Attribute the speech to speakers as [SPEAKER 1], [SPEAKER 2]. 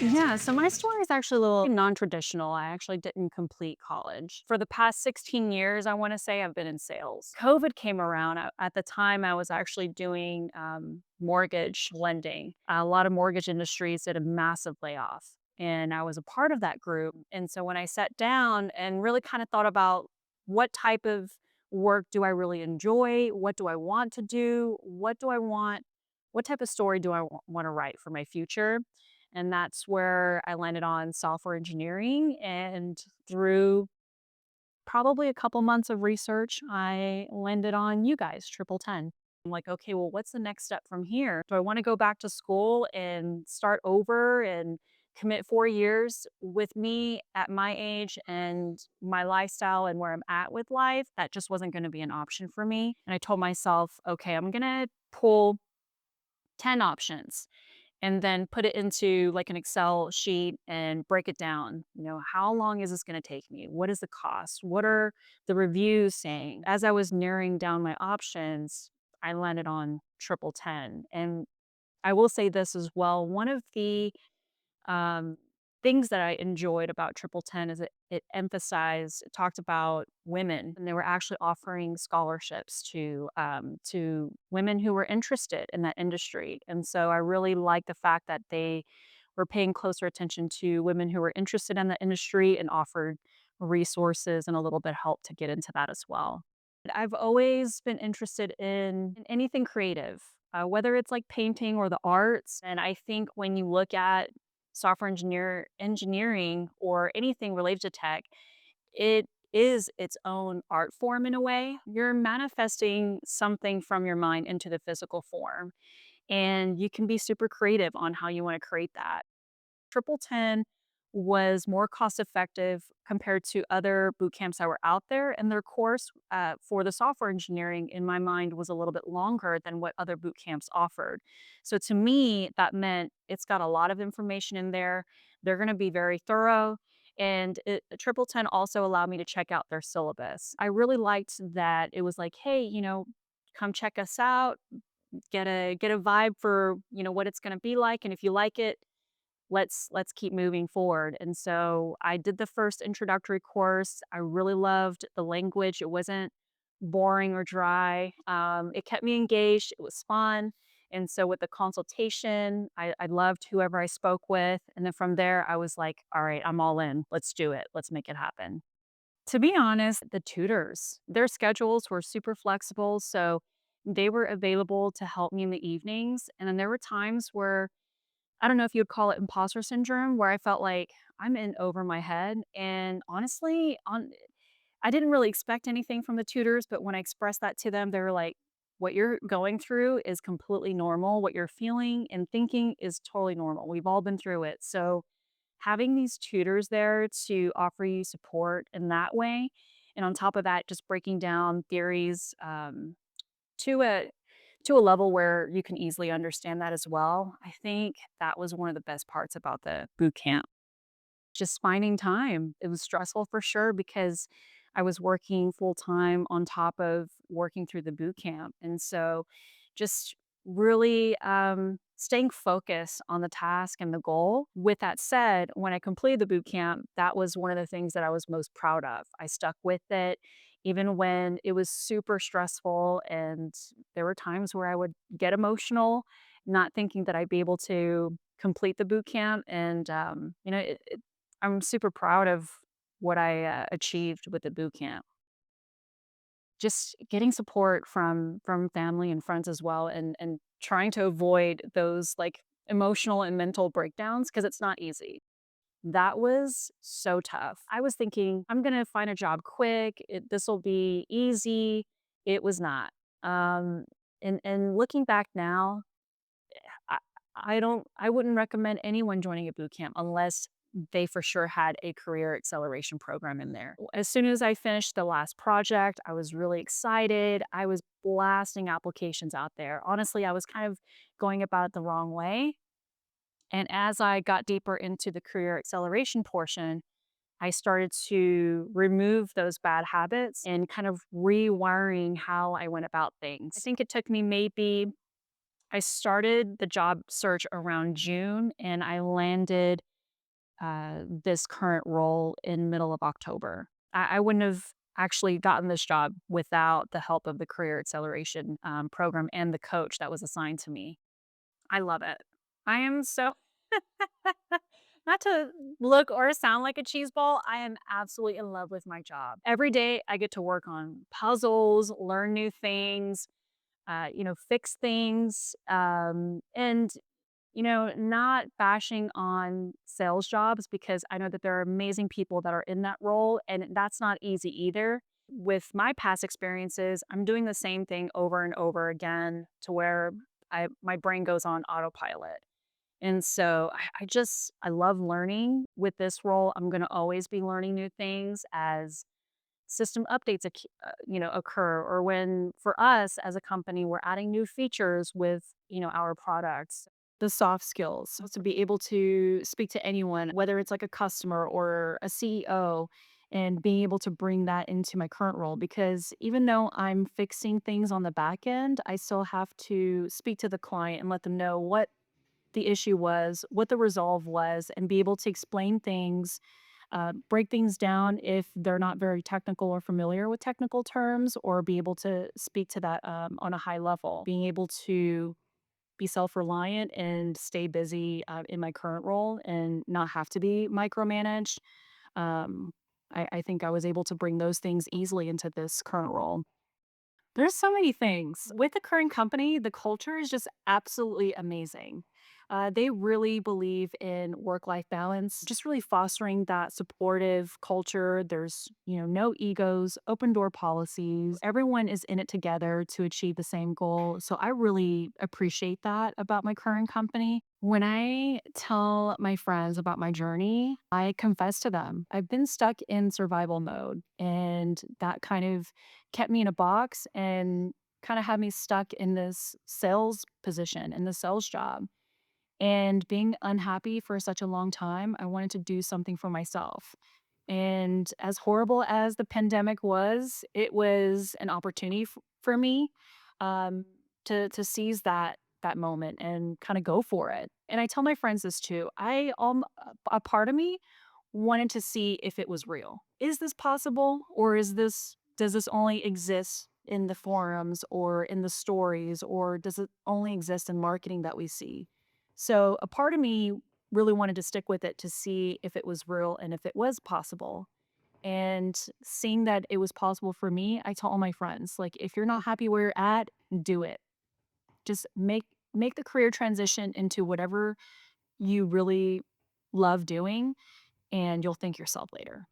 [SPEAKER 1] Yeah, so my story is actually a little non-traditional. I actually didn't complete college. For the past 16 years, I want to say I've been in sales. COVID came around. At the time, I was actually doing mortgage lending. A lot of mortgage industries did a massive layoff, and I was a part of that group. And so when I sat down and really kind of thought about what type of work do I really enjoy? What do I want to do? What do I want? What type of story do I want to write for my future? And that's where I landed on software engineering. And through probably a couple months of research, I landed on you guys, TripleTen. I'm like, okay, well, what's the next step from here? Do I want to go back to school and start over and commit 4 years? With me at my age and my lifestyle and where I'm at with life? That just wasn't going to be an option for me. And I told myself, okay, I'm going to pull 10 options and then put it into like an Excel sheet and break it down. How long is this going to take me? What is the cost? What are the reviews saying? As I was narrowing down my options, I landed on TripleTen. And I will say this as well. One of the um, things that I enjoyed about Triple 10 is it emphasized, it talked about women, and they were actually offering scholarships to women who were interested in that industry. And so I really like the fact that they were paying closer attention to women who were interested in the industry and offered resources and a little bit of help to get into that as well. I've always been interested in anything creative, whether it's like painting or the arts. And I think when you look at engineering or anything related to tech, it is its own art form in a way. You're manifesting something from your mind into the physical form, and you can be super creative on how you want to create that. Triple 10 was more cost effective compared to other boot camps that were out there. And their course for the software engineering, in my mind, was a little bit longer than what other boot camps offered. So to me, that meant it's got a lot of information in there. They're going to be very thorough. And Triple 10 also allowed me to check out their syllabus. I really liked that it was like, hey, come check us out, get a vibe for what it's going to be like, and if you like it, let's keep moving forward. And so I did the first introductory course. I really loved the language. It wasn't boring or dry. It kept me engaged. It was fun. And so with the consultation, I loved whoever I spoke with. And then from there, I was like, all right, I'm all in. Let's do it. Let's make it happen. To be honest, the tutors, their schedules were super flexible. So they were available to help me in the evenings. And then there were times where I don't know if you'd call it imposter syndrome, where I felt like I'm in over my head. And honestly, I didn't really expect anything from the tutors, but when I expressed that to them, they were like, what you're going through is completely normal. What you're feeling and thinking is totally normal. We've all been through it. So having these tutors there to offer you support in that way, and on top of that, just breaking down theories to a level where you can easily understand that as well. I think that was one of the best parts about the boot camp. Just finding time. It was stressful for sure because I was working full time on top of working through the boot camp. And so just really staying focused on the task and the goal. With that said, when I completed the boot camp, that was one of the things that I was most proud of. I stuck with it even when it was super stressful. And there were times where I would get emotional, not thinking that I'd be able to complete the boot camp. And, I'm super proud of what I achieved with the boot camp. Just getting support from family and friends as well, and trying to avoid those like emotional and mental breakdowns because it's not easy. That was so tough. I was thinking I'm gonna find a job quick. This will be easy. It was not. Um, and looking back now, I I wouldn't recommend anyone joining a boot camp unless they for sure had a career acceleration program in there. As soon as I finished the last project, I was really excited. I was blasting applications out there. Honestly, I was kind of going about it the wrong way. And as I got deeper into the career acceleration portion, I started to remove those bad habits and kind of rewiring how I went about things. I think it took me maybe I started the job search around June and I landed this current role in middle of October. I wouldn't have actually gotten this job without the help of the career acceleration program and the coach that was assigned to me. I love it. I am so not to look or sound like a cheese ball, I am absolutely in love with my job. Every day I get to work on puzzles, learn new things, fix things, and not bashing on sales jobs because I know that there are amazing people that are in that role, and that's not easy either. With my past experiences, I'm doing the same thing over and over again to where my brain goes on autopilot. And so I love learning with this role. I'm going to always be learning new things as system updates occur, or when for us as a company we're adding new features with our products. The soft skills to be able to speak to anyone, whether it's like a customer or a CEO, and being able to bring that into my current role, because even though I'm fixing things on the back end, I still have to speak to the client and let them know what the issue was, what the resolve was, and be able to explain things, break things down if they're not very technical or familiar with technical terms, or be able to speak to that on a high level. Being able to be self reliant and stay busy in my current role and not have to be micromanaged. Um, I think I was able to bring those things easily into this current role. There's so many things. With the current company, the culture is just absolutely amazing. They really believe in work-life balance, just really fostering that supportive culture. There's, no egos, open door policies. Everyone is in it together to achieve the same goal. So I really appreciate that about my current company. When I tell my friends about my journey, I confess to them. I've been stuck in survival mode, and that kind of kept me in a box and kind of had me stuck in this sales position, in the sales job. And being unhappy for such a long time, I wanted to do something for myself. And as horrible as the pandemic was, it was an opportunity for me um, to seize that moment and kind of go for it. And I tell my friends this too. A part of me wanted to see if it was real. Is this possible, or does this only exist in the forums or in the stories, or does it only exist in marketing that we see? So a part of me really wanted to stick with it to see if it was real and if it was possible. And seeing that it was possible for me, I tell all my friends, like, if you're not happy where you're at, do it. Just make the career transition into whatever you really love doing, and you'll thank yourself later.